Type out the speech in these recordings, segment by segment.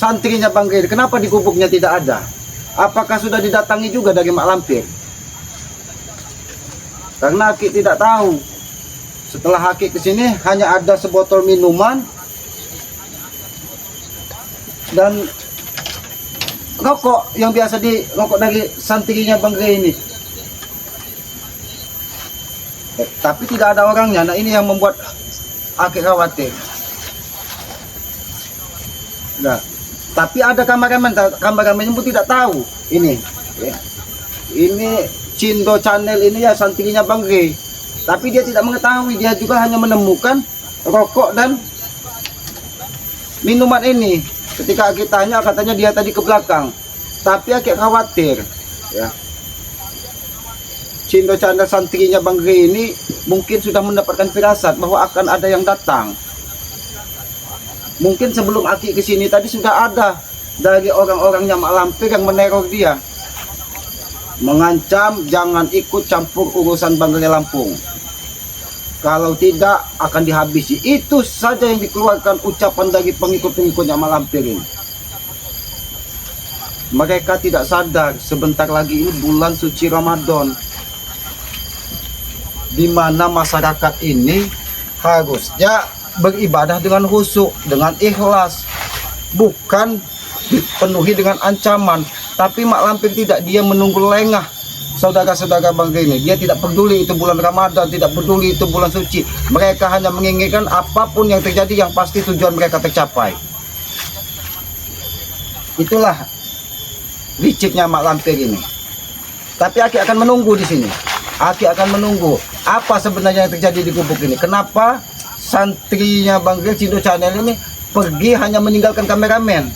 santrinya Bangke, kenapa di gubuknya tidak ada? Apakah sudah didatangi juga dari Mak Lampir? Karena Aki tidak tahu. Setelah Aki kesini hanya ada sebotol minuman dan rokok yang biasa di rokok dari santrinya Bangke ini. Tapi tidak ada orangnya. Nah, ini yang membuat Aki khawatir. Nah, tapi ada kameramennya pun tidak tahu ini. Ya. Ini Cindo Channel ini ya santrinya Bangke. Tapi dia tidak mengetahui, dia juga hanya menemukan rokok dan minuman ini. Ketika Aki tanya, katanya dia tadi ke belakang. Tapi Aki khawatir, ya. Cindo Channel santrinya Bangke ini mungkin sudah mendapatkan firasat bahwa akan ada yang datang. Mungkin sebelum Aki kesini tadi sudah ada dari orang-orangnya Mak Lampir yang meneror dia, mengancam jangan ikut campur urusan Bangke Lampung. Kalau tidak akan dihabisi. Itu saja yang dikeluarkan ucapan dari pengikut-pengikutnya Mak Lampir ini. Mereka tidak sadar sebentar lagi ini bulan suci Ramadan, di mana masyarakat ini harusnya beribadah dengan khusyuk, dengan ikhlas, bukan dipenuhi dengan ancaman. Tapi Mak Lampir tidak, dia menunggu lengah saudara-saudara Bangke ini. Dia tidak peduli itu bulan Ramadan, tidak peduli itu bulan suci. Mereka hanya menginginkan apapun yang terjadi, yang pasti tujuan mereka tercapai. Itulah liciknya Mak Lampir ini. Tapi Aki akan menunggu di sini. Aki akan menunggu apa sebenarnya yang terjadi di gubuk ini. Kenapa santrinya Bangke Cindo Channel ini pergi hanya meninggalkan kameramen?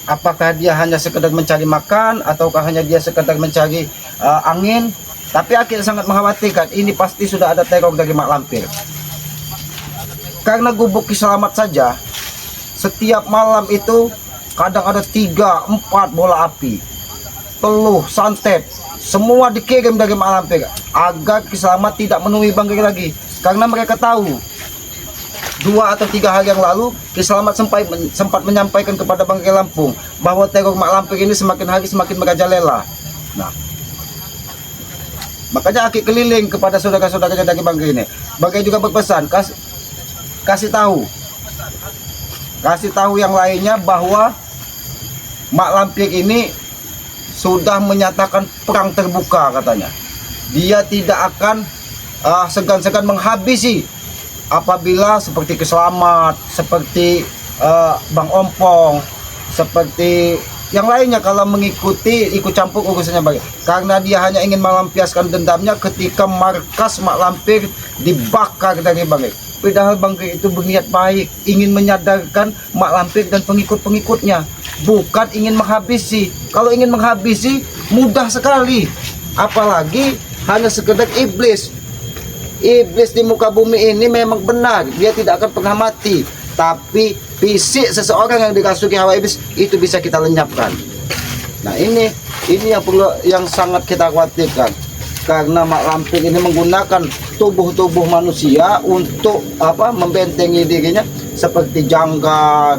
Apakah dia hanya sekedar mencari makan, ataukah hanya dia sekedar mencari angin? Tapi Aki sangat mengkhawatirkan ini pasti sudah ada teror dari Mak Lampir. Karena gubuk Ki Slamet saja setiap malam itu kadang ada 3-4 bola api, peluh, santet, semua dikirim dari Mak Lampir agar Ki Slamet tidak menemui Bangke lagi. Karena mereka tahu 2 atau 3 hari yang lalu Ki Slamet sempat menyampaikan kepada Bangke Lampung bahwa teror Mak Lampir ini semakin hari semakin merajalela. Nah, makanya Aki keliling kepada saudara-saudaranya dari Bangke ini. Bangke juga berpesan, kasih tahu yang lainnya bahwa Mak Lampir ini sudah menyatakan perang terbuka katanya. Dia tidak akan segan-segan menghabisi apabila seperti Ki Slamet, seperti Bang Ompong, seperti yang lainnya kalau ikut campur urusannya Bangke. Karena dia hanya ingin melampiaskan dendamnya ketika markas Mak Lampir dibakar dari Bangke. Padahal Bangke itu berniat baik, ingin menyadarkan Mak Lampir dan pengikut-pengikutnya, bukan ingin menghabisi. Kalau ingin menghabisi mudah sekali, apalagi hanya sekedar iblis. Iblis di muka bumi ini memang benar, dia tidak akan pernah mati. Tapi fisik seseorang yang dirasuki hawa iblis itu bisa kita lenyapkan. Nah, ini yang sangat kita khawatirkan. Karena Mak Lampir ini menggunakan tubuh manusia untuk membentengi dirinya, seperti janggar,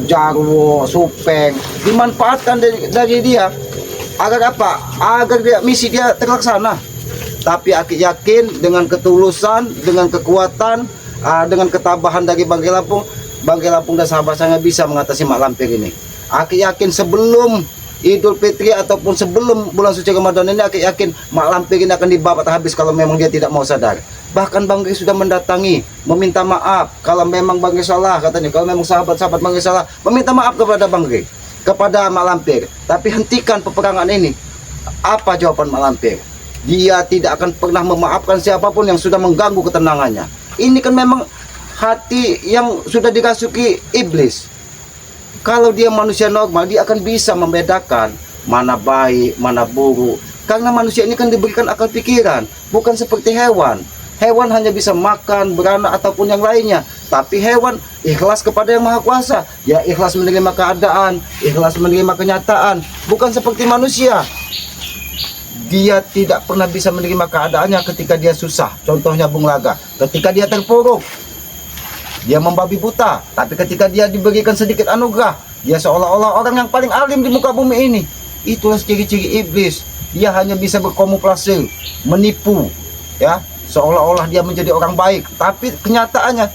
jarwo, supeng, dimanfaatkan dari dia agar apa? Agar misi dia terlaksana. Tapi Aki yakin dengan ketulusan, dengan kekuatan, dengan ketabahan dari Bangke Lampung dan sahabat-sahabatnya bisa mengatasi Mak Lampir ini. Aki yakin sebelum Idul Fitri ataupun sebelum bulan suci Ramadan ini, Aki yakin Mak Lampir ini akan dibabat habis kalau memang dia tidak mau sadar. Bahkan Bangke sudah mendatangi, meminta maaf kalau memang Bangke salah, katanya. Kalau memang sahabat-sahabat Bangke salah, meminta maaf kepada Bangke, kepada Mak Lampir. Tapi hentikan peperangan ini. Apa jawaban Mak Lampir? Dia tidak akan pernah memaafkan siapapun yang sudah mengganggu ketenangannya. Ini kan memang hati yang sudah dirasuki iblis. Kalau dia manusia normal, dia akan bisa membedakan mana baik, mana buruk. Karena manusia ini kan diberikan akal pikiran, bukan seperti hewan. Hewan hanya bisa makan, beranak, ataupun yang lainnya. Tapi hewan ikhlas kepada Yang Maha Kuasa. Ya ikhlas menerima keadaan, ikhlas menerima kenyataan. Bukan seperti manusia. Dia tidak pernah bisa menerima keadaannya ketika dia susah. Contohnya Bung Laga, ketika dia terpuruk. dia membabi buta. Tapi ketika dia diberikan sedikit anugerah, dia seolah-olah orang yang paling alim di muka bumi ini. Itulah ciri-ciri iblis. Dia hanya bisa berkamuflase, menipu, ya, seolah-olah dia menjadi orang baik. Tapi kenyataannya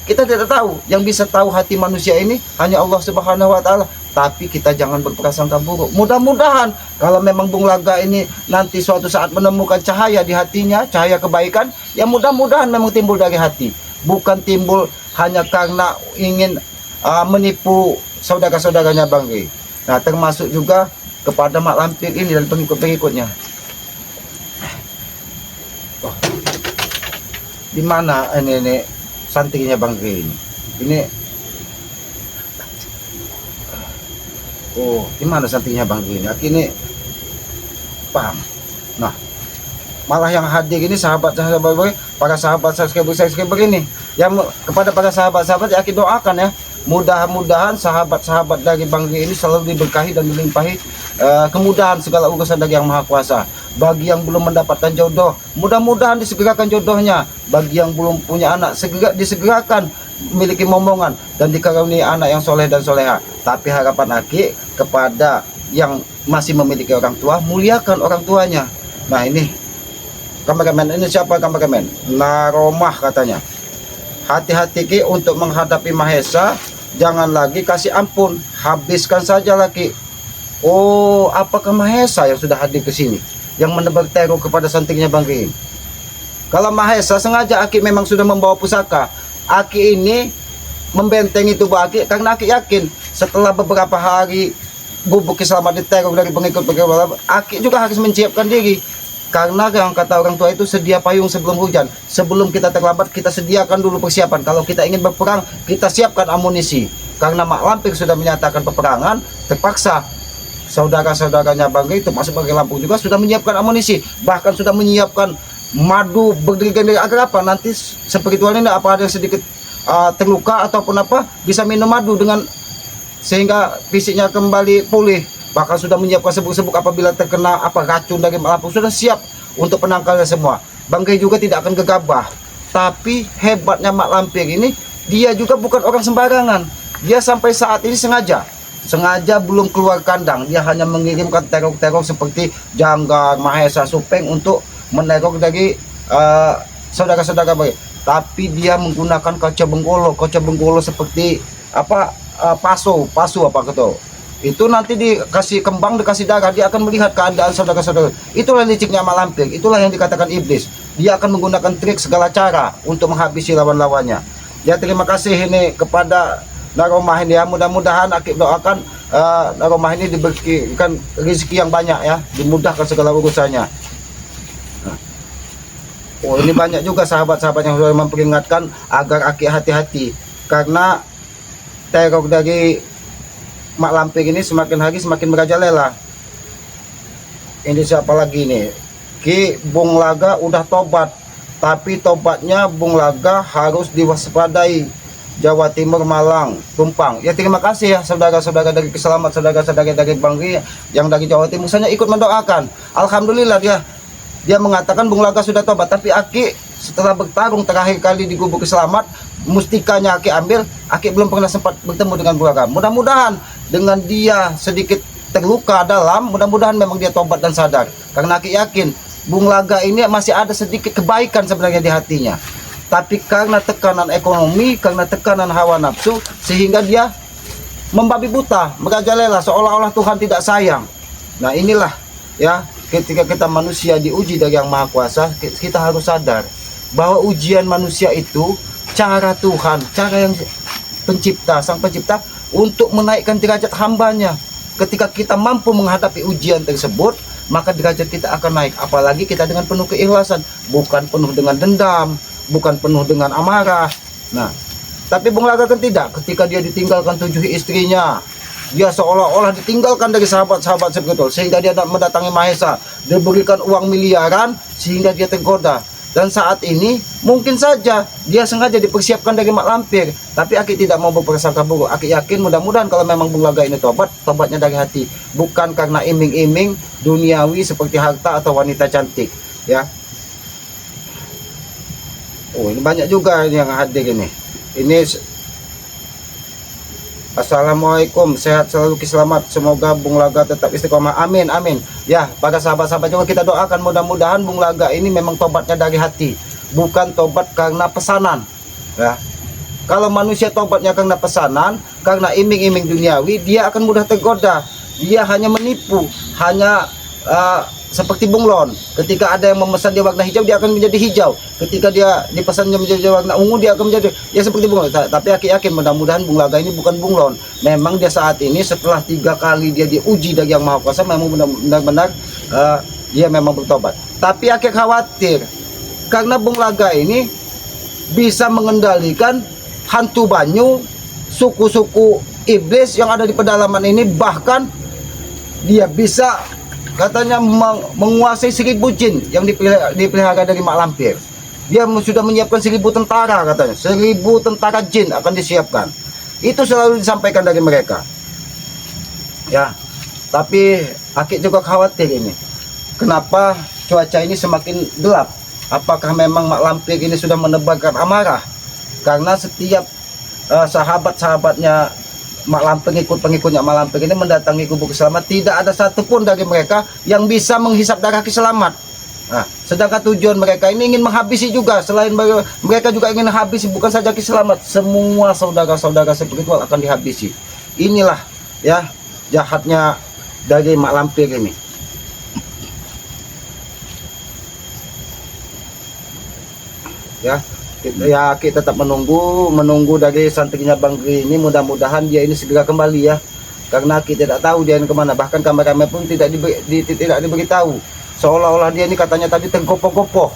kita tidak tahu. Yang bisa tahu hati manusia ini hanya Allah Subhanahu wa taala. Tapi kita jangan berprasangka buruk. Mudah-mudahan kalau memang Bung Laga ini nanti suatu saat menemukan cahaya di hatinya, cahaya kebaikan, ya mudah-mudahan memang timbul dari hati, bukan timbul hanya karena ingin menipu saudara-saudaranya Bang Rey. Nah, termasuk juga kepada Mak Lampir ini dan pengikut-pengikutnya. Oh, di mana ini santrinya Bang Rey ini? Ini oh, gimana santrinya Bang Rey ini? Ini paham. Nah, malah yang hadir ini sahabat-sahabat, para sahabat subscriber ini, yang kepada para sahabat-sahabat ya kita doakan ya, mudah-mudahan sahabat-sahabat dari Bang Rey ini selalu diberkahi dan dilimpahi kemudahan segala urusan dari Yang Maha Kuasa. Bagi yang belum mendapatkan jodoh, mudah-mudahan disegerakan jodohnya. Bagi yang belum punya anak, disegerakan memiliki momongan dan dikaruniai anak yang soleh dan soleha. Tapi harapan Aki kepada yang masih memiliki orang tua, muliakan orang tuanya. Nah, ini kameramen, ini siapa kameramen? Naromah katanya. Hati-hati Ki untuk menghadapi Mahesa, jangan lagi kasih ampun, habiskan saja lagi. Oh, apakah Mahesa yang sudah hadir ke sini yang menebar teror kepada santrinya Bang Rey? Kalau Mahesa sengaja Aki memang sudah membawa pusaka. Aki ini membentengi tubuh Aki karena Aki yakin setelah beberapa hari Gubuk Selamat diteror dari pengikut-pengikut, Aki juga harus menyiapkan diri. Karena yang kata orang tua itu, sedia payung sebelum hujan. Sebelum kita terlambat, kita sediakan dulu persiapan. Kalau kita ingin berperang, kita siapkan amunisi. Karena Mak Lampir sudah menyatakan peperangan, terpaksa saudara-saudaranya Bang Rey itu masuk bagi Lampung juga sudah menyiapkan amunisi. Bahkan sudah menyiapkan madu berdiri agar apa? Nanti spiritual ini apa ada sedikit terluka ataupun apa, bisa minum madu dengan sehingga fisiknya kembali pulih. Bahkan sudah menyiapkan sebuk-sebuk apabila terkena apa racun dari Mak Lampung, sudah siap untuk penangkalnya semua. Bang Rey juga tidak akan gegabah. Tapi hebatnya Mak Lampir ini, dia juga bukan orang sembarangan. Dia sampai saat ini sengaja belum keluar kandang. Dia hanya mengirimkan teror-teror seperti Janggar, Mahesa, Supeng untuk meneror dari saudara-saudara Bang Rey. Tapi dia menggunakan kaca benggolo seperti apa, pasu apa gitu. Itu nanti dikasih kembang, dikasih darah, dia akan melihat keadaan saudara-saudara. Itulah liciknya Mak Lampir, itulah yang dikatakan iblis. Dia akan menggunakan trik segala cara untuk menghabisi lawan-lawannya. Ya, terima kasih ini kepada Naromah ini ya, mudah-mudahan Aki doakan Naromah ini diberikan rezeki yang banyak ya, dimudahkan segala urusannya. Nah. Oh, ini banyak juga sahabat-sahabat yang sudah memperingatkan agar Aki hati-hati, karena teror dari Mak Lampir ini semakin hari semakin merajalela. Ini siapa lagi nih? Ki Bung Laga udah tobat, tapi tobatnya Bung Laga harus diwaspadai. Jawa Timur, Malang, Tumpang. Ya, terima kasih ya saudara-saudara dari Keselamat, saudara-saudara dari Bang Rey yang dari Jawa Timur, saya ikut mendoakan. Alhamdulillah dia mengatakan Bung Laga sudah tobat. Tapi Aki setelah bertarung terakhir kali di Gubuk Selamat, mustikanya Aki ambil, Aki belum pernah sempat bertemu dengan Bung Laga. Mudah-mudahan dengan dia sedikit terluka dalam, mudah-mudahan memang dia tobat dan sadar. Karena Aki yakin Bung Laga ini masih ada sedikit kebaikan sebenarnya di hatinya. Tapi karena tekanan ekonomi, karena tekanan hawa nafsu, sehingga dia membabi buta, merajalela, seolah-olah Tuhan tidak sayang. Nah, inilah ya, ketika kita manusia diuji dari Yang Maha Kuasa, kita harus sadar bahwa ujian manusia itu cara Tuhan, cara yang sang pencipta untuk menaikkan derajat hambanya. Ketika kita mampu menghadapi ujian tersebut, maka derajat kita akan naik. Apalagi kita dengan penuh keikhlasan, bukan penuh dengan dendam, bukan penuh dengan amarah. Nah, tapi Bung Laga kan tidak. Ketika dia ditinggalkan 7 istrinya, dia seolah-olah ditinggalkan dari sahabat-sahabat sebetulnya, sehingga dia mendatangi Mahesa, dia berikan uang miliaran sehingga dia tergoda. Dan saat ini mungkin saja dia sengaja dipersiapkan dari Mak Lampir. Tapi Aki tidak mau berprasangka buruk. Aki yakin mudah-mudahan kalau memang Bung Laga ini tobatnya dari hati, bukan karena iming-iming duniawi seperti harta atau wanita cantik ya. Oh, ini banyak juga yang hadir ini. ini Assalamualaikum, sehat selalu, selamat, semoga Bung Laga tetap istiqomah, amin amin. Ya, pada sahabat-sahabat juga kita doakan mudah-mudahan Bung Laga ini memang tobatnya dari hati, bukan tobat karena pesanan. Ya, kalau manusia tobatnya karena pesanan, karena iming-iming duniawi, dia akan mudah tergoda. Dia hanya menipu, hanya seperti bunglon. Ketika ada yang memesan dia warna hijau, dia akan menjadi hijau. Ketika dia dipesannya menjadi warna ungu, dia akan menjadi ya seperti bunglon. Tapi aku yakin mudah-mudahan Bung Laga ini bukan bunglon. Memang dia saat ini setelah 3 kali dia diuji dari Yang Maha Kuasa, memang benar-benar dia memang bertobat. Tapi aku khawatir karena Bung Laga ini bisa mengendalikan hantu banyu, suku-suku iblis yang ada di pedalaman ini, bahkan dia bisa katanya menguasai 1000 jin yang dipelihara dari Mak Lampir. Dia sudah menyiapkan 1000 tentara katanya, 1000 tentara jin akan disiapkan. Itu selalu disampaikan dari mereka. Ya, tapi Aki juga khawatir ini. Kenapa cuaca ini semakin gelap? Apakah memang Mak Lampir ini sudah menebarkan amarah? Karena setiap sahabat-sahabatnya Mak Lampir, pengikutnya Mak Lampir ini mendatangi kubu Ki Selamat, tidak ada satupun dari mereka yang bisa menghisap darah Ki Selamat. Nah, sedangkan tujuan mereka ini ingin menghabisi juga. Selain mereka juga ingin menghabisi bukan saja Ki Selamat, semua saudara-saudara spiritual akan dihabisi. Inilah ya jahatnya dari Mak Lampir ini. Ya, kita tetap menunggu dari santrinya Bang Gri ini, mudah-mudahan dia ini segera kembali ya, karena kita tidak tahu dia ini kemana. Bahkan kameramen pun tidak diberitahu, seolah-olah dia ini katanya tadi tergopoh-gopoh.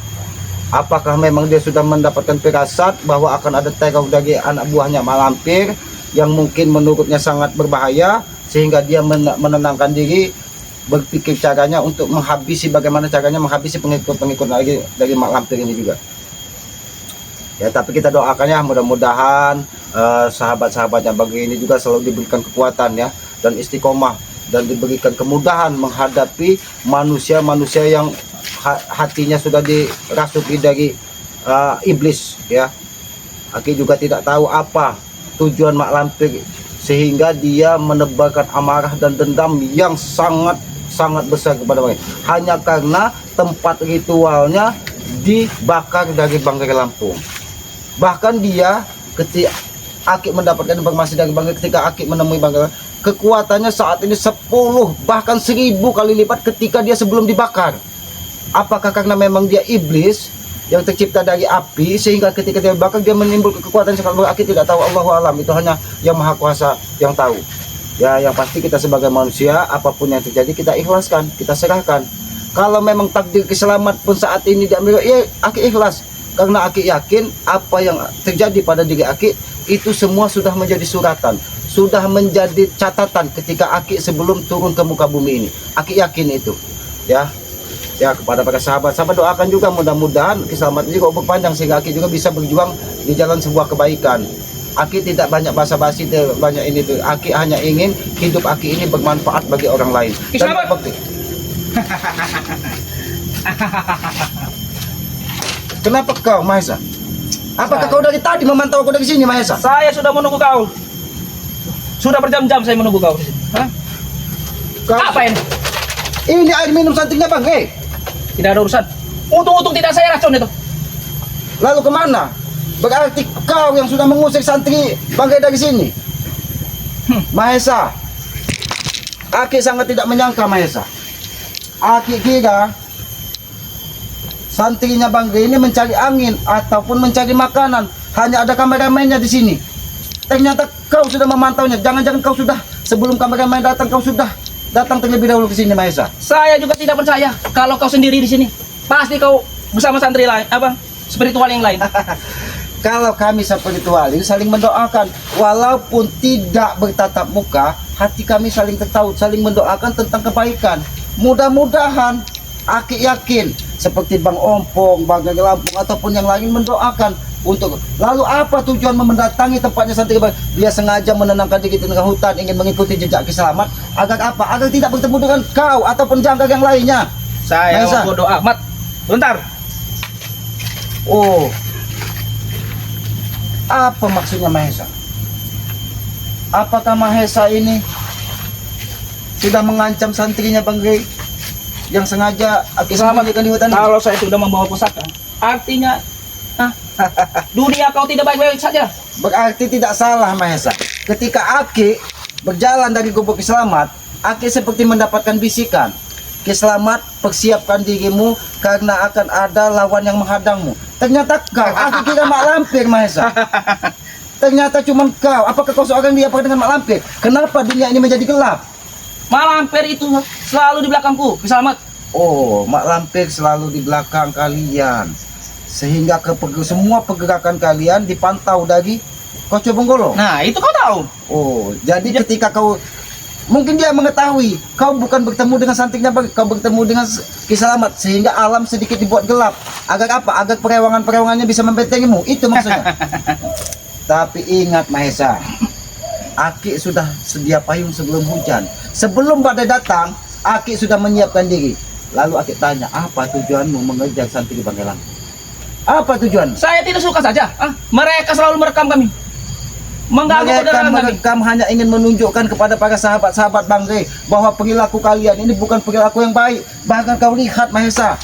Apakah memang dia sudah mendapatkan firasat bahwa akan ada teror dari anak buahnya Mak Lampir yang mungkin menurutnya sangat berbahaya, sehingga dia menenangkan diri, berpikir caranya untuk menghabisi, bagaimana caranya menghabisi pengikut-pengikut lagi dari Mak Lampir ini juga. Ya, tapi kita doakan ya, mudah-mudahan sahabat-sahabatnya Bagi ini juga selalu diberikan kekuatan ya, dan istiqomah, dan diberikan kemudahan menghadapi manusia-manusia yang hatinya sudah dirasuki dari iblis ya. Aki juga tidak tahu apa tujuan Mak Lampir sehingga dia menebarkan amarah dan dendam yang sangat besar kepada mereka, hanya karena tempat ritualnya dibakar dari Banggai Lampung. Bahkan dia ketika Aki mendapatkan informasi dari Banggai, ketika Aki menemui Banggai, kekuatannya saat ini 10 bahkan 1000 kali lipat ketika dia sebelum dibakar. Apakah karena memang dia iblis yang tercipta dari api, sehingga ketika dia dibakar dia menimbulkan kekuatan sekali? Aki tidak tahu, Allahu alam, itu hanya Yang Maha Kuasa yang tahu. Ya, yang pasti kita sebagai manusia, apapun yang terjadi kita ikhlaskan, kita serahkan. Kalau memang takdir Ki Selamat pun saat ini diambil, ya Aki ikhlas. Karena Aki yakin apa yang terjadi pada diri Aki itu semua sudah menjadi suratan, sudah menjadi catatan ketika Aki sebelum turun ke muka bumi ini. Aki yakin itu. Ya, kepada para sahabat doakan juga mudah-mudahan Ki Selamat juga berpanjang sehingga Aki juga bisa berjuang di jalan sebuah kebaikan. Aki tidak banyak basa-basi, banyak ini tuh. Aki hanya ingin hidup Aki ini bermanfaat bagi orang lain. Ki Selamat. Kenapa kau, Mahesa? Apakah kau dari tadi memantau aku dari sini, Mahesa? Saya sudah menunggu kau. Sudah berjam-jam saya menunggu kau. Hah? Apa ini? Ini air minum santrinya Bang. Tidak ada urusan. Untung-untung tidak saya racun itu. Lalu kemana? Berarti kau yang sudah mengusir santri Banggai dari sini. Mahesa, Aki sangat tidak menyangka, Mahesa. Aki kira santrinya Banggai ini mencari angin ataupun mencari makanan, hanya ada kameramennya di sini. Ternyata kau sudah memantaunya. Jangan-jangan kau sudah sebelum kameramen datang, kau sudah datang terlebih dahulu ke sini, Mahesa. Saya juga tidak percaya kalau kau sendiri di sini. Pasti kau bersama santri lain, spiritual yang lain. Kalau kami spiritual ini saling mendoakan, walaupun tidak bertatap muka, hati kami saling tertaut, saling mendoakan tentang kebaikan. Mudah-mudahan Aki yakin seperti Bang Ompong, Bang Gagi Lampung ataupun yang lain mendoakan untuk. Lalu apa tujuan mendatangi tempatnya santri? Dia sengaja menenangkan diri di tengah hutan, ingin mengikuti jejak Ki Selamat agar apa? Agar tidak bertemu dengan kau ataupun jangkar yang lainnya. Saya bodoh amat. Bentar. Oh, Apa maksudnya Mahesa? Apakah Mahesa ini sudah mengancam santrinya Banggai yang sengaja Aki selamatkan di hutan ini? Kalau saya sudah membawa pusaka, artinya dunia kau tidak baik-baik saja. Berarti tidak salah Mahesa. Ketika Aki berjalan dari gubuk Ki Selamat, Aki seperti mendapatkan bisikan. Ki Selamat, persiapkan dirimu karena akan ada lawan yang menghadangmu. Ternyata kau, Aki kira mak lampir Mahesa. Ternyata cuma kau. Apakah kau seorang dia dengan mak lampir? Kenapa dunia ini menjadi gelap? Malampir itu selalu di belakangku, Ki Selamat. Oh, mak lampir selalu di belakang kalian. Sehingga semua pergerakan kalian dipantau dari Koco Benggolo. Nah, itu kau tahu. Oh, jadi ketika kau mungkin dia mengetahui kau bukan bertemu dengan santrinya, kau bertemu dengan Ki Selamat, sehingga alam sedikit dibuat gelap. Agar apa? Agar perewangan-perewangannya bisa membentengimu. Itu maksudnya. Tapi ingat Mahesa, Aki sudah sedia payung sebelum hujan. Sebelum badai datang, Aki sudah menyiapkan diri. Lalu Aki tanya, apa tujuanmu mengejar santri Banggelang? Apa tujuan? Saya tidak suka saja. Mereka selalu merekam kami. Mengganggu Mereka kebenaran kami. merekam hanya ingin menunjukkan kepada para sahabat-sahabat Banggai bahwa perilaku kalian ini bukan perilaku yang baik. Bahkan kau lihat Mahesa,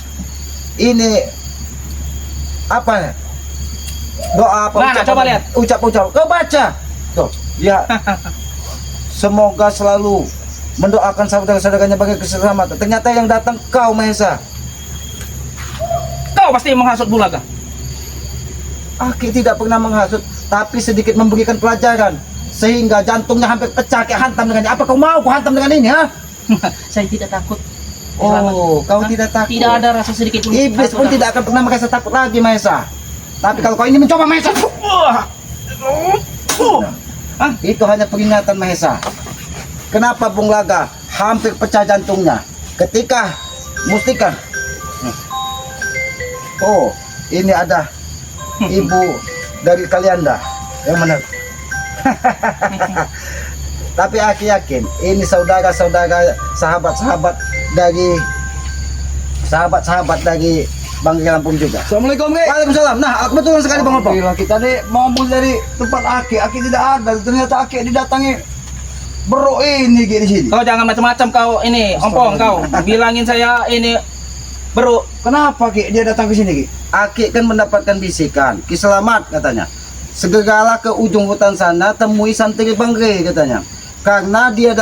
ini apa? Doa apa? Mana, coba lihat. Ucap. Kau baca. Tuh, lihat. Semoga selalu mendoakan saudara-saudaranya bagi keselamatan. Ternyata yang datang kau Mahesa. Kau pasti menghasut Bulaga. Aki tidak pernah menghasut, tapi sedikit memberikan pelajaran sehingga jantungnya hampir pecah. Kayak hantam dengannya. Apa kau mau ku hantam dengan ini, ha? Saya tidak takut. Oh, kau tidak takut. Tidak ada rasa sedikit pun. Iblis pun tidak akan pernah merasa takut lagi, Mahesa. Tapi kalau kau ini mencoba, Mahesa, itu hanya peringatan, Mahesa. Kenapa Bung Laga hampir pecah jantungnya ketika Mustika? Oh, ini ada ibu dari Kalianda yang mana? Tapi Aki yakin ini saudara-saudara, sahabat-sahabat dari Banggai Lampung juga. Assalamualaikum, Ki. Waalaikumsalam. Nah, aku betul sekali Bang Opong. Alhamdulillah, kita nih mau dari tempat Aki tidak ada. Ternyata Aki didatangi bro ini Ki di sini. Kau jangan macam-macam kau ini, Ompong kau. Bilangin saya ini bro. Kenapa Ki dia datang ke sini, Ki? Aki kan mendapatkan bisikan, Ki Selamat katanya. Segeralah ke ujung hutan sana, temui santri Banggai katanya. Karena dia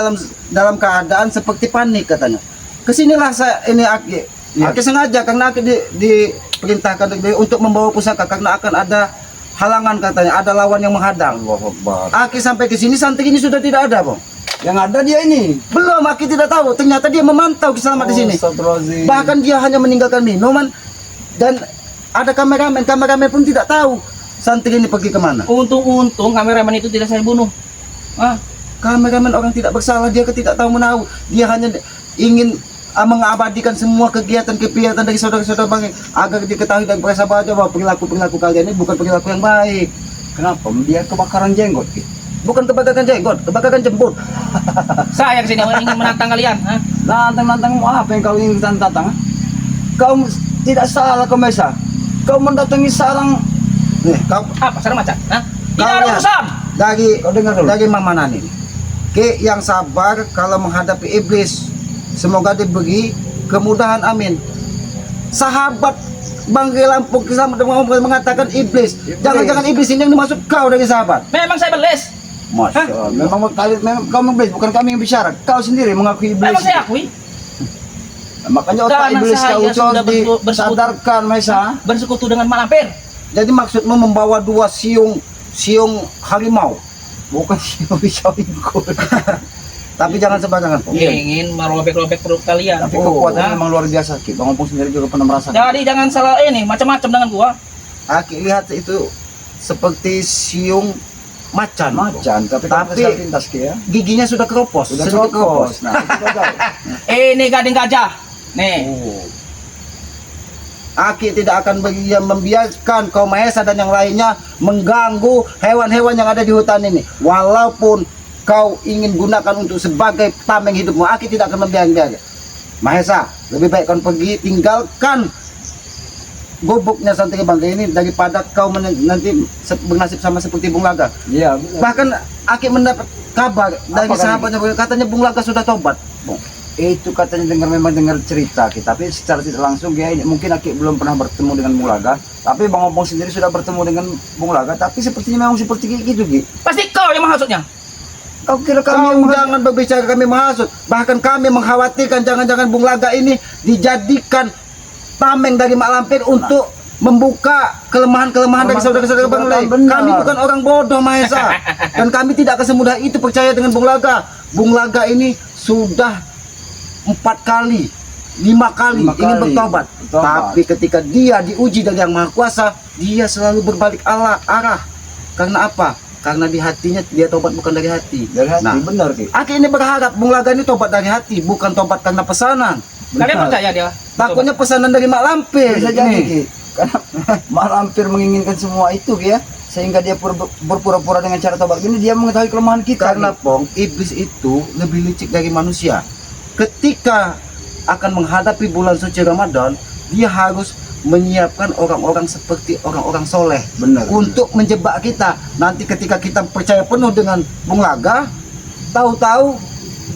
dalam keadaan seperti panik katanya. Kesinilah saya ini Aki. Iya. Aki sengaja karena Aki diperintahkan untuk membawa pusaka karena akan ada halangan katanya, ada lawan yang menghadang. Allahu Akbar. Aki sampai ke sini santri ini sudah tidak ada, Bang. Yang ada dia ini. Belum, Aki tidak tahu. Ternyata dia memantau Ki Selamat di sini. Astagfirullahaladzim. Bahkan dia hanya meninggalkan minuman dan ada kameramen pun tidak tahu santri ini pergi kemana. Untung kameramen itu tidak saya bunuh. Kameramen orang tidak bersalah, dia tidak tahu menahu. Dia hanya ingin mengabadikan semua kegiatan dari saudara-saudara Banggai agar diketahui dan bersahabat bahwa perilaku kalian ini bukan perilaku yang baik. Kenapa? Dia kebakaran jenggot, Ki. Bukan kebakaran jenggot, kebakaran jembut. Saya kesini ingin menantang kalian. Nantang-nantang apa yang kau ingin tantang? Kau tidak salah, kau Mesa. Kau mendatangi sarang. Nih, kau Apa sarang macan? Tidak Kau ada lihat. urusan. Kau dengar dulu. dari Mama Nani. Ki yang sabar kalau menghadapi iblis. Semoga diberi kemudahan, amin. Sahabat Banggai Lampung Ki Selamat mengatakan iblis. Jangan-jangan iblis ini yang dimaksud kau dari sahabat. Memang saya beles. Masya Allah. Memang kau iblis, bukan kami yang bicara. Kau sendiri mengakui iblis. Memang saya akui. Makanya otak Karena iblis saya kau sudah harus bersekutu. disadarkan, Mesa. Bersekutu dengan malampir. Jadi maksudmu membawa dua siung harimau. Bukan siapa ikut. Tapi jangan sembarangan, Pong. Ingin merobek-robek perut kalian. Tapi kekuatannya memang luar biasa, Ki. Bang Opung sendiri juga pernah merasakan. Jadi jangan salah ini macam-macam dengan gua. Aki lihat itu seperti siung macan. Macan, tapi lintas, Ki ya. Giginya sudah keropos. Sudah sedikit keropos. Nah, itu gagal. Ini gading gajah. Nih. Oh. Aki tidak akan membiarkan kaum Mahesa dan yang lainnya mengganggu hewan-hewan yang ada di hutan ini. Walaupun kau ingin gunakan untuk sebagai tameng hidupmu, Aki tidak akan membiarkan. Mahesa, lebih baik kau pergi, tinggalkan gubuknya Santri Bangga ini daripada kau nanti bernasib sama seperti Bung Laga. Iya, benar. Bahkan Aki mendapat kabar dari Apa sahabatnya, katanya Bung Laga sudah tobat, Bung. Itu katanya dengar cerita kita, tapi secara tidak langsung ya ini mungkin Aki belum pernah bertemu dengan Bung Laga, tapi Bang Opong sendiri sudah bertemu dengan Bung Laga, tapi sepertinya memang seperti gitu Ki. Pasti kau yang menghasutnya. Kau kira kami Kau yang jangan berbicara kami menghasut. Bahkan kami mengkhawatirkan jangan-jangan Bung Laga ini dijadikan tameng dari Mak Lampir untuk membuka kelemahan-kelemahan dari saudara-saudara Bang Lei. Benar. Kami bukan orang bodoh Mahesa. Dan kami tidak akan semudah itu percaya dengan Bung Laga. Bung Laga ini sudah 4 kali, 5 kali Lima ingin kali bertobat. bertobat. Tapi ketika dia diuji dari Yang Maha Kuasa, dia selalu berbalik arah. Karena apa? Karena di hatinya dia tobat bukan dari hati. dari hati, Nah, benar Ki. Aki ini berharap Bung Laga ini tobat dari hati, bukan tobat karena pesanan. Kalian Benar. percaya dia? Takutnya pesanan dari Mak Lampir. Bisa jadi Ini. Ki. Karena Mak Lampir menginginkan semua itu Ki ya, sehingga dia berpura-pura dengan cara tobat ini dia mengetahui kelemahan kita. Karena Ki. Pong, iblis itu lebih licik dari manusia. Ketika akan menghadapi bulan suci Ramadan, dia harus menyiapkan orang-orang seperti orang-orang soleh Benar. untuk menjebak kita. Nanti ketika kita percaya penuh dengan Bung Laga, tahu-tahu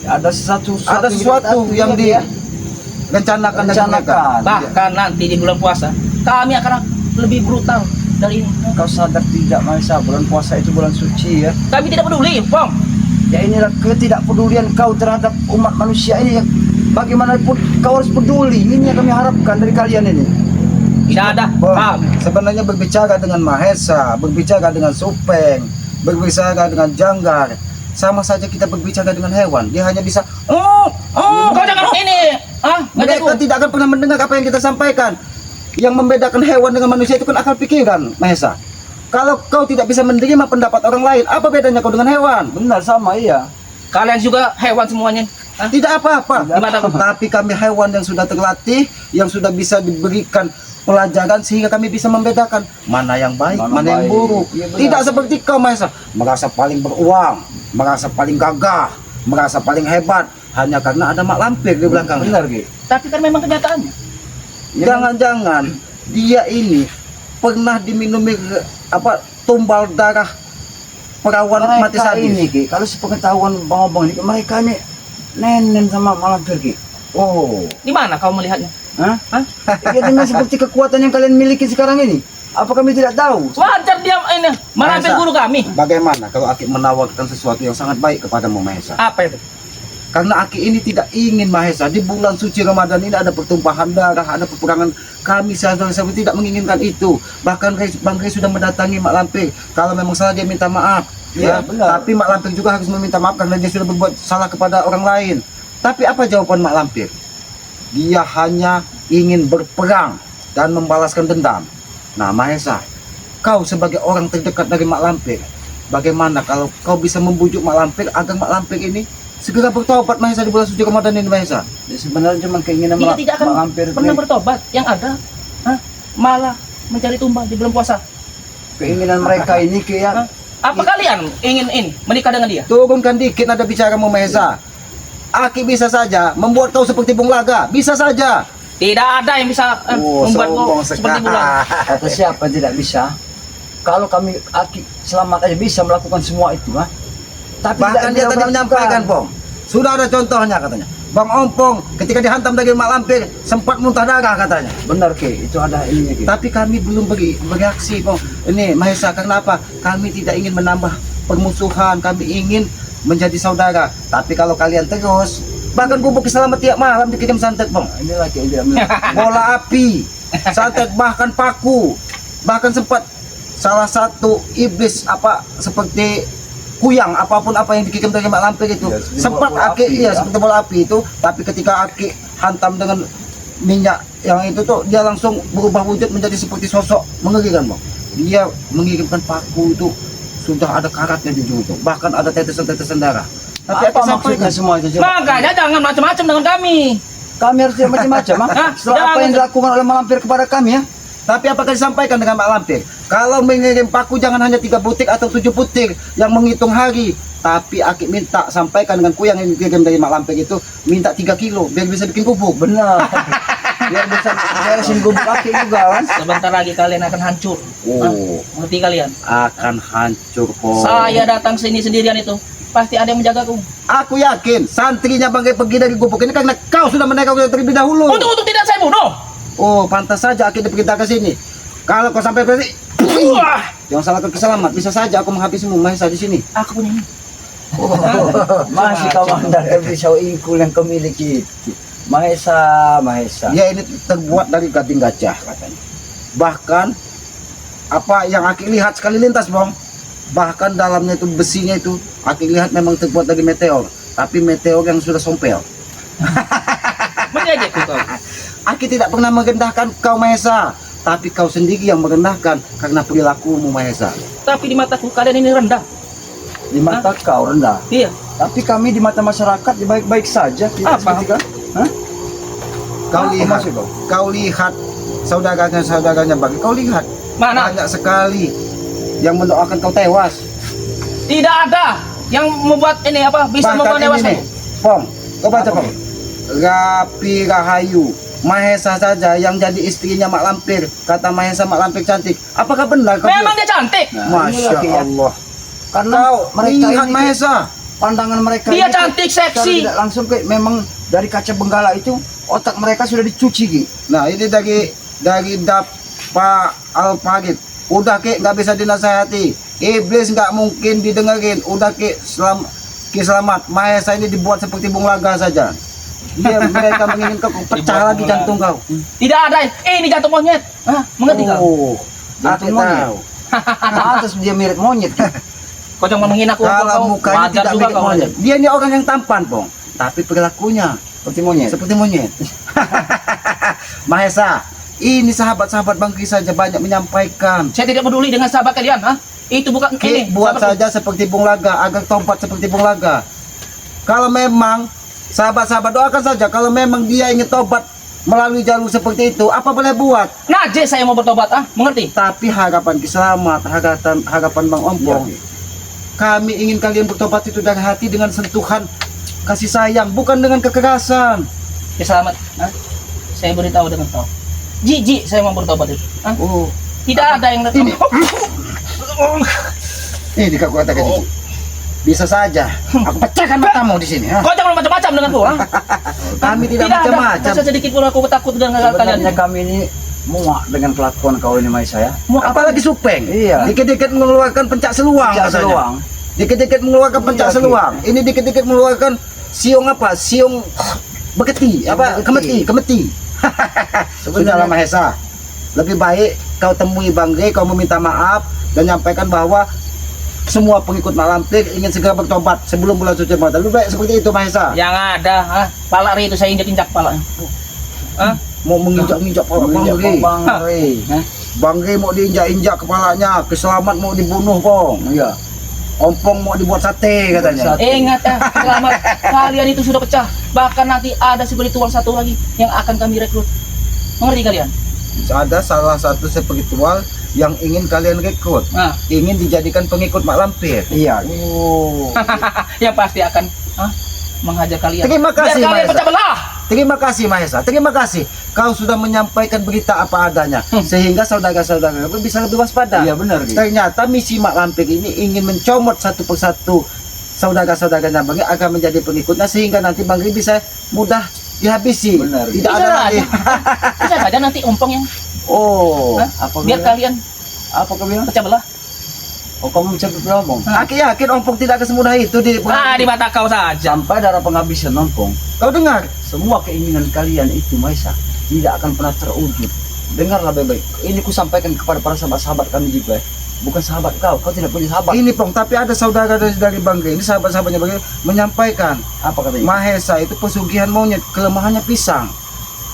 ada sesuatu yang direncanakan dari mereka. Bahkan nanti di bulan puasa kami akan lebih brutal dari ini. Kau sadar tidak Maisa, bulan puasa itu bulan suci ya. Kami tidak peduli, Bang. Ya inilah ketidakpedulian kau terhadap umat manusia ini ya. Bagaimanapun kau harus peduli. Ini yang kami harapkan dari kalian ini. Tidak ada. Bang, Kami. sebenarnya berbicara dengan Mahesa, berbicara dengan Supeng, berbicara dengan Janggar, sama saja kita berbicara dengan hewan. Dia hanya bisa Kau jangan ini. mereka Ngajaku. tidak akan pernah mendengar apa yang kita sampaikan. Yang membedakan hewan dengan manusia itu kan akal pikiran, Mahesa. Kalau kau tidak bisa menerima pendapat orang lain, apa bedanya kau dengan hewan? Benar sama iya. Kalian juga hewan semuanya. Tidak apa-apa. Di mata aku. Tapi kami hewan yang sudah terlatih, yang sudah bisa diberikan pelajaran sehingga kami bisa membedakan mana yang baik, Mana mana yang baik. buruk. Iya, benar. Tidak seperti kau Mahesa, merasa paling beruang, merasa paling gagah, merasa paling hebat hanya karena ada Mak Lampir di belakang. Benar Ki. Tapi kan memang kenyataannya. Jangan-jangan dia ini pernah diminumi tumbal darah perawan mati Mereka sadis. ini Ki, kalau sepengetahuan Bang Obong ini, mereka ini nenen sama Mak Lampir Ki. Oh, Di mana kau melihatnya? Hah? Hah? Ya dengan seperti kekuatan yang kalian miliki sekarang ini. Apa kami tidak tahu? Wajar dia ini melampir Mahesa. guru kami. bagaimana kalau Aki menawarkan sesuatu yang sangat baik kepadamu Mahesa? Apa itu? Karena Aki ini tidak ingin Mahesa di bulan suci Ramadan ini ada pertumpahan darah, ada peperangan. Kami sahabat-sahabat tidak menginginkan itu. Bahkan Bang Rey sudah mendatangi Mak Lampir. Kalau memang salah dia minta maaf. Iya, benar. Tapi Mak Lampir juga harus meminta maaf karena dia sudah berbuat salah kepada orang lain. Tapi apa jawaban Mak Lampir? Dia hanya ingin berperang dan membalaskan dendam. Nah Mahesa, kau sebagai orang terdekat dari Mak Lampir, bagaimana kalau kau bisa membujuk Mak Lampir agar Mak Lampir ini segera bertobat Mahesa di bulan suci Ramadan ini Mahesa? Ya, sebenarnya cuma keinginan Dia tidak akan Mak Lampir itu. pernah bertobat. Yang ada malah mencari tumbal di bulan puasa. Keinginan mereka ini Ki ya. Hah? Apa kalian ingin ini menikah dengan dia? Turunkan dikit nada bicaramu Mahesa. Aki bisa saja membuat kau seperti Bung Laga, bisa saja. Tidak ada yang bisa membuat kau sombong seperti bulan. Kata siapa tidak bisa? Kalau kami Aki selamat aja bisa melakukan semua itu, ha? Tapi Bahkan dia tadi menyampaikan, Pong. Sudah ada contohnya katanya. Bang Ompong ketika dihantam dari Mak Lampir sempat muntah darah katanya. Benar Ki, itu ada ininya Ki. Tapi kami belum bereaksi, Pong. Ini Mahesa, kenapa? Kami tidak ingin menambah permusuhan, kami ingin menjadi saudara. Tapi kalau kalian terus, bahkan gubuk selamat tiap malam dikirim santet, Pong. Ini lagi yang tidak mengerti. Bola api, santet, bahkan paku. Bahkan sempat salah satu iblis seperti kuyang apapun apa yang dikirim dari Mak Lampir itu Ya, seperti sempat bola Aki api, iya ya. seperti bola api itu, tapi ketika Aki hantam dengan minyak yang itu tuh dia langsung berubah wujud menjadi seperti sosok mengerikan, Bang. Dia mengirimkan paku itu sudah ada karatnya di ujung itu, bahkan ada tetesan-tetesan darah. Tapi Apa Aki sampaikan maksudnya semua itu? Coba. Makanya jangan macam-macam dengan kami. Kami harus tidak macam-macam, ha? Hah? Setelah apa Jangan. yang dilakukan oleh Mak Lampir kepada kami, ya? Tapi apakah disampaikan dengan Mak Lampir? Kalau mengirim paku jangan hanya 3 butir atau 7 butir yang menghitung hari. Tapi Aki minta sampaikan dengan kuyang yang dikirim dari Mak Lampir itu, minta 3 kilo biar bisa bikin bubuk. Benar. Biar bisa beresin gubuk kaki juga kan. Sebentar lagi kalian akan hancur. Oh, Ngerti kalian? akan hancur kok. Saya datang sini sendirian itu pasti ada yang menjagaku. Aku yakin santrinya Bang Gai pergi dari gubuk ini karena kau sudah menaikkan terlebih dahulu. Untuk tidak saya bunuh. Oh, pantas saja Aki diperintah ke sini. Kalau kau sampai pergi, Wah, jangan salahkan keselamat. Bisa saja aku menghabisimu Mahesa di sini. aku punya ini. Masih kau mengandalkan pisau ingkul yang kau miliki itu. Mahesa, Mahesa. Dia ini terbuat dari gading gajah katanya. Bahkan apa yang Aki lihat sekali lintas, Bang. Bahkan dalamnya itu besinya itu Aki lihat memang terbuat dari meteor, tapi meteor yang sudah sompel. Menjadi kau. Aki tidak pernah merendahkan kau Mahesa, tapi kau sendiri yang merendahkan karena perilakumu Mahesa. Tapi di mataku kalian ini rendah. Di mata kau rendah. Iya. Tapi kami di mata masyarakat ya baik-baik saja. Tidak Apa? seperti kau. Hah? Kau Apa lihat, maksud kau? kau lihat saudaranya Bang. Kau lihat Mana? banyak sekali yang mendoakan kau tewas. Tidak ada yang membuat ini apa bisa membuat Bahkan dewas ini nih, Pong, kau baca Pong. Rapi Rahayu, Mahesa saja yang jadi istrinya Mak Lampir. Kata Mahesa Mak Lampir cantik. Apakah benar kau? Memang dia cantik. Nah, ini Masya laki ya. Allah. Karena Kau mereka lihat ini Mahesa. pandangan mereka Dia ini cantik, secara seksi. tidak langsung kayak memang dari kaca benggala itu otak mereka sudah dicuci Ki. Nah ini dari Dapa Al-Fagid. Udah Ki nggak bisa dinasehati. Iblis nggak mungkin didengerin. Udah Ki selamat. Mahesa ini dibuat seperti Bung Laga saja. Dia mereka menginginkan kau pecah Dibuat lagi Bung jantung kau. Tidak ada. Ini jantung monyet. Hah, mengerti kau? Oh, Aku jantung monyet. tahu. Pantas dia mirip monyet. Ki. Kau jangan menghina aku. Kalau kau. mukanya Wajar tidak juga mirip kau. monyet. Dia ini orang yang tampan, Bong. Tapi perilakunya Seperti monyet. seperti monyet. Mahesa, ini sahabat-sahabat Bang Ki saja banyak menyampaikan. Saya tidak peduli dengan sahabat kalian. Hah? Itu bukan Ki, ini. buat sahabatku. saja seperti Bung Laga, agar tobat seperti Bung Laga. Kalau memang sahabat-sahabat doakan saja, kalau memang dia ingin tobat melalui jalur seperti itu, apa boleh buat? Najis saya mau bertobat. Ah, mengerti? Tapi harapan Kiselamat, harapan Bang Ompong, Iya, Ki. kami ingin kalian bertobat itu dari hati dengan sentuhan kasih sayang, bukan dengan kekerasan. Ya selamat. Hah? Saya beritahu dengan kau. Jijik saya mau bertobat itu. Hah? Oh, Tidak ada yang datang. Ini. ini kau katakan Oh. Cici. Bisa saja, aku pecahkan matamu di sini. Ha? Kau jangan macam-macam denganku. Hah? Kami tidak ada. macam-macam. Masa sedikit pun aku takut dengan kalian. Sebenarnya kami ini muak dengan kelakuan kau ini Mahesa ya. Mau apa? Apalagi Supeng. Iya. Dikit-dikit mengeluarkan pencak seluang Tidak katanya. seluang. Dikit-dikit mengeluarkan pencak Iya, seluang. Ini dikit-dikit mengeluarkan siung apa? Siung beketi, apa? beketi. Kemeti. Sudahlah Mahesa. Lebih baik kau temui Bang Gai, kau meminta maaf dan nyampaikan bahwa semua pengikut Mak Lampir ingin segera bertobat sebelum bulan suci Ramadan. Lebih baik seperti itu Mahesa. Yang ada, ah, pala Ri itu saya injak-injak pala. Ah, Mau menginjak-injak kepala Bang Menginjak Gai. Bang Ray. Hah? Bang Gai mau diinjak-injak kepalanya, Keselamat mau dibunuh Pong. Iya. Ompong mau dibuat sate katanya. Sate. ingat ya, selamat. Kalian itu sudah pecah. Bahkan nanti ada spiritual satu lagi yang akan kami rekrut. Mengerti kalian? Ada salah satu spiritual yang ingin kalian rekrut, Nah, ingin dijadikan pengikut Mak Lampir. Iya. Oh. yang pasti akan menghajar kalian. Terima kasih, Biar kalian Mahesa. pecah belah. Terima kasih Mahesa, terima kasih. Kau sudah menyampaikan berita apa adanya, sehingga saudara-saudara bisa lebih waspada. Iya benar Ki. Ternyata misi Mak Lampir ini ingin mencomot satu persatu saudara-saudaranya Bang Gai agar menjadi pengikutnya, sehingga nanti Bang Gai bisa mudah dihabisi. Benar. Tidak Bisa ada saja. lagi. Bisa saja nanti umpong yang Oh. Hah? Apa biar bilang? kalian Apa kau bilang? pecah belah. Oh kamu bisa berbohong. Aki yakin Ompong tidak akan semudah itu di Di mata kau saja. Sampai darah penghabisan Ompong, Kau dengar? semua keinginan kalian itu Mahesa tidak akan pernah terwujud. Dengarlah baik-baik. Ini ku sampaikan kepada para sahabat-sahabat kami juga. Bukan sahabat kau tidak punya sahabat. Ini Pong, tapi ada saudara dari Bang Gai, ini sahabat-sahabatnya Bang Gai menyampaikan Apa katanya? Mahesa itu pesugihan monyet, kelemahannya pisang.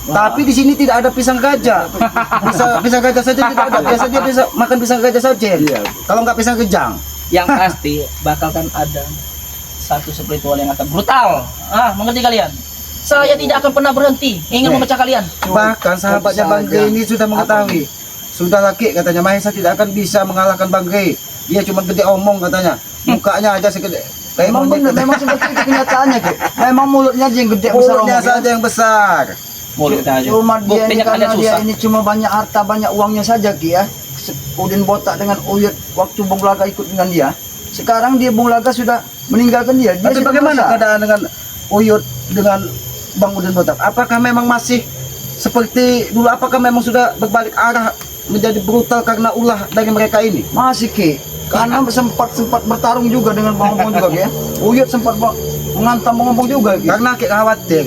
Wah. Tapi di sini tidak ada pisang gajah. Pisang gajah saja tidak ada. Biasa dia bisa makan pisang gajah saja. Iya. Kalau nggak pisang kejang. Yang pasti bakal kan ada satu spiritual yang akan brutal. Mengerti kalian? Saya tidak akan pernah berhenti ingin memecah kalian. Bahkan sahabatnya Bang Gai ini sudah mengetahui. Sudah laki katanya Mahesa tidak akan bisa mengalahkan Bang Gai. Dia cuma gede omong katanya. Mukanya aja segede kayak Memang monyet. benar, memang seperti itu kenyataannya Ki. Memang mulutnya aja yang gede besar Mulutnya omongnya. saja yang besar. Boleh kita aja. Cuma dia ini Buktinya karena kalian dia susah. ini cuma banyak harta, banyak uangnya saja Ki ya. Udin botak dengan Uyut waktu Bung Laga ikut dengan dia. Sekarang dia Bung Laga sudah meninggalkan dia. Dia Tapi sudah bagaimana merasa. keadaan dengan Uyut dengan Bang Udin Botak? Apakah memang masih seperti dulu? Apakah memang sudah berbalik arah menjadi brutal karena ulah dari mereka ini? Masih Ki. Karena sempat bertarung juga dengan Bang Ompong juga Ki ya. Uyut sempat mengantam Bang Ompong juga Ki. Karena kita khawatir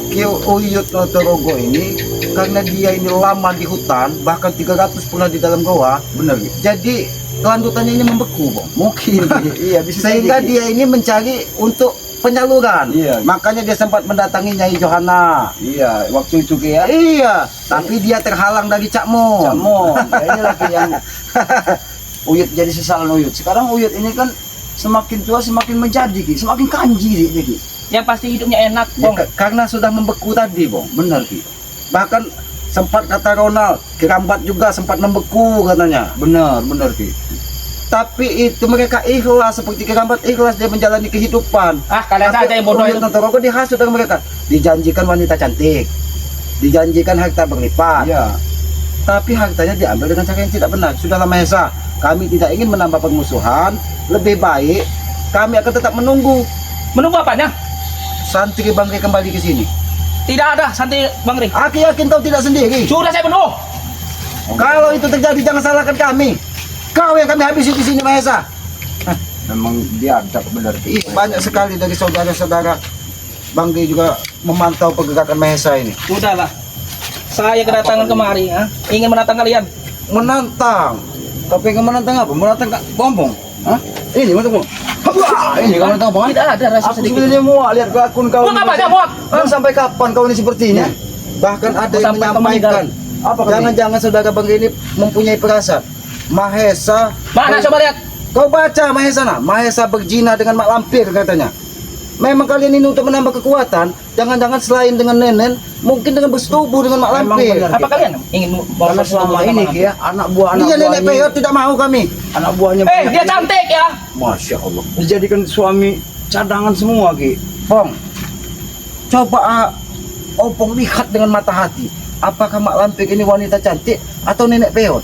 Ki Uyut Notorogo ini karena dia ini lama di hutan, bahkan 300 pernah di dalam goa, Benar Ki. jadi kelanjutannya ini membeku, Bang. Mungkin Ki. Iya bisa Sehingga jadi, Ki. dia ini mencari untuk penyaluran. Iya. Makanya dia sempat mendatangi Nyai Johana. Iya, waktu itu Ki ya. Iya, tapi dia terhalang dari Cak Mo. Camo. Nah, ini lagi yang Uyut jadi sesalan Uyut. Sekarang Uyut ini kan semakin tua semakin menjadi Ki, semakin kanji dia Ki. Yang pasti hidupnya enak, Ya, Bong. karena sudah membeku tadi, Bang. Benar Ki. Bahkan sempat kata Ronald, Kirambat juga sempat membeku katanya. Benar Ki. Tapi itu mereka ikhlas, seperti Kirambat ikhlas dia menjalani kehidupan. Ah, kalian Tapi saja yang bodoh Uyut itu. Notorogo dihasut dengan mereka. Dijanjikan wanita cantik, dijanjikan harta berlipat. Iya. Tapi hartanya diambil dengan cara yang tidak benar. Sudahlah Mahesa, kami tidak ingin menambah permusuhan. Lebih baik kami akan tetap menunggu Menunggu apanya? santri Bangri kembali ke sini. Tidak ada santri Bang Ri. Aku yakin kau tidak sendiri. Sudah saya bunuh. Kalau itu terjadi jangan salahkan kami. Kau yang kami habisi di sini Mahesa. Memang dia ada benar Ki. Ih, banyak sekali dari saudara-saudara Bangri juga memantau pergerakan Mahesa ini. Sudahlah. Saya kedatangan kemari, ingin menantang kalian. Menantang. Tapi kamu menantang apa? Menantang Bompong? Hah? Ini menantang Bompong. Wah, ini kamu menantang Bompong? Tidak ada rasa Aku sedikit. sebenarnya muak lihat akun kau. Muak apa aja, muak? Kau sampai kapan kau ini sepertinya? Bahkan ada yang Sampai kau menyampaikan, Apa katanya? jangan-jangan saudara Bangri ini mempunyai perasaan. Mahesa, Mana coba lihat? kau baca Mahesa nah, Mahesa berjina dengan mak lampir katanya. Memang kalian ini untuk menambah kekuatan, jangan-jangan selain dengan nenen, mungkin dengan bersetubuh dengan mak Memang lampir. benar. Apa kalian ingin mau Karena selama ini Ki ya, anak buah Iya nenek Peyot tidak mau kami. anak buahnya Eh, banyak dia Ki. cantik ya. Masya Allah. Dijadikan suami cadangan semua Ki. Bong, coba Opong lihat dengan mata hati. Apakah mak lampir ini wanita cantik atau nenek Peyot?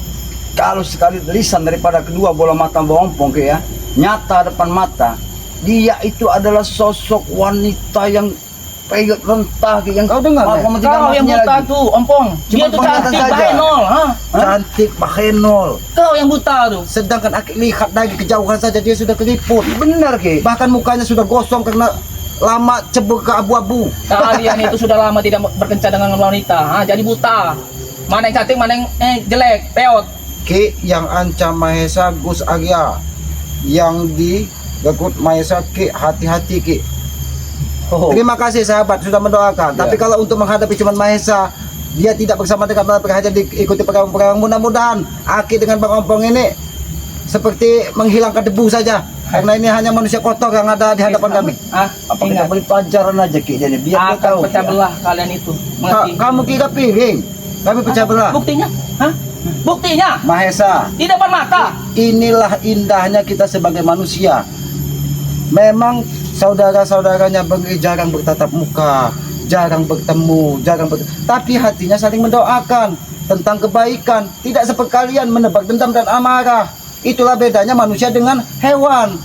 Kalau sekali lisan daripada kedua bola mata Bompong Ki ya, nyata depan mata, dia itu adalah sosok wanita yang Peyot rentah Ki, yang Kau dengar, maaf, Nek? memetik Kau yang anaknya buta lagi. tuh, Ompong. Dia Cuma tuh penglihatan cantik, saja. bahenol. Hah? Cantik, bahenol. Kau yang buta tuh. Sedangkan Aki lihat dari kejauhan saja dia sudah keriput. Benar Ki. Bahkan mukanya sudah gosong karena lama cebur ke abu-abu. Kalian itu sudah lama tidak berkencan dengan wanita, jadi buta. Mana yang cantik, mana yang jelek, peot. Ki yang ancam Mahesa Gus Arya, yang di Gekut Mahesa Ki, hati-hati Ki. Oh. Terima kasih sahabat sudah mendoakan. Ya. Tapi kalau untuk menghadapi cuman Mahesa, dia tidak bersama dengan Bang hanya diikuti pegang-pegang. Mudah-mudahan Aki dengan Bang Ompong ini seperti menghilangkan debu saja. Karena ini hanya manusia kotor yang ada di hadapan kami. Apa kita Ingat, beri pelajaran aja Ki dia biar dia akan tahu. pecah belah kalian itu. Mengerti? Kamu kira piring, kami pecah belah. Buktinya? Hah? Buktinya? Mahesa, Di depan mata. inilah indahnya kita sebagai manusia. Memang saudara-saudaranya Bangri jarang bertatap muka, jarang bertemu, tapi hatinya saling mendoakan tentang kebaikan, tidak seperti kalian menebar dendam dan amarah. Itulah bedanya manusia dengan hewan.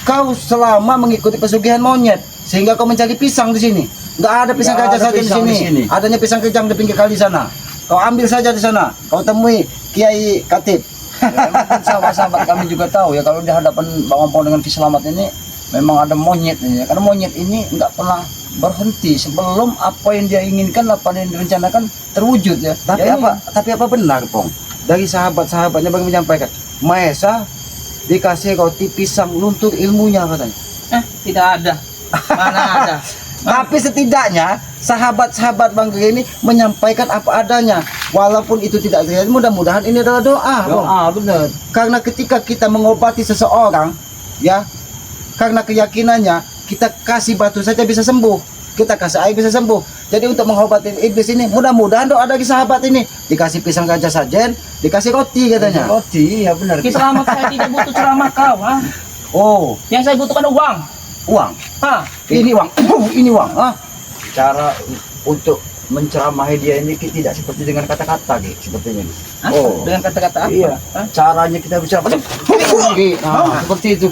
Kau selama mengikuti pesugihan monyet sehingga kau mencari pisang di sini. Nggak ada pisang Nggak gajah ada saja di pisang sini. di sini. Adanya pisang kejang di pinggir kali sana. Kau ambil saja di sana. Kau temui Kiai Katib. Ya, mungkin sahabat-sahabat kami juga tahu ya kalau di hadapan Bang Ompong dengan Ki Slamet ini memang ada monyet ini ya. Karena monyet ini nggak pernah berhenti sebelum apa yang dia inginkan, apa yang direncanakan terwujud ya. Tapi Ya, ini tapi apa benar, Pong? Dari sahabat-sahabatnya bagi menyampaikan, Mahesa dikasih roti pisang luntur ilmunya katanya. Tidak ada. Mana ada? Tapi setidaknya sahabat-sahabat Bang Geri ini menyampaikan apa adanya. Walaupun itu tidak terjadi, mudah-mudahan ini adalah doa, Pong. doa benar. Karena ketika kita mengobati seseorang, ya, karena keyakinannya kita kasih batu saja bisa sembuh, kita kasih air bisa sembuh. Jadi untuk mengobati iblis ini, mudah-mudahan doa dari sahabat ini dikasih pisang gajah sajen, dikasih roti katanya. Roti ya benar. Ki Slamet, saya tidak butuh ceramah kau. Oh, Yang saya butuhkan uang. uang. Hah? Ini uang. Ini uang. Ah, Cara untuk menceramahi dia ini tidak seperti dengan kata-kata gitu, sepertinya. Hah? Oh. Dengan kata-kata apa? Iya. Hah? Caranya kita bicara, nah, seperti itu.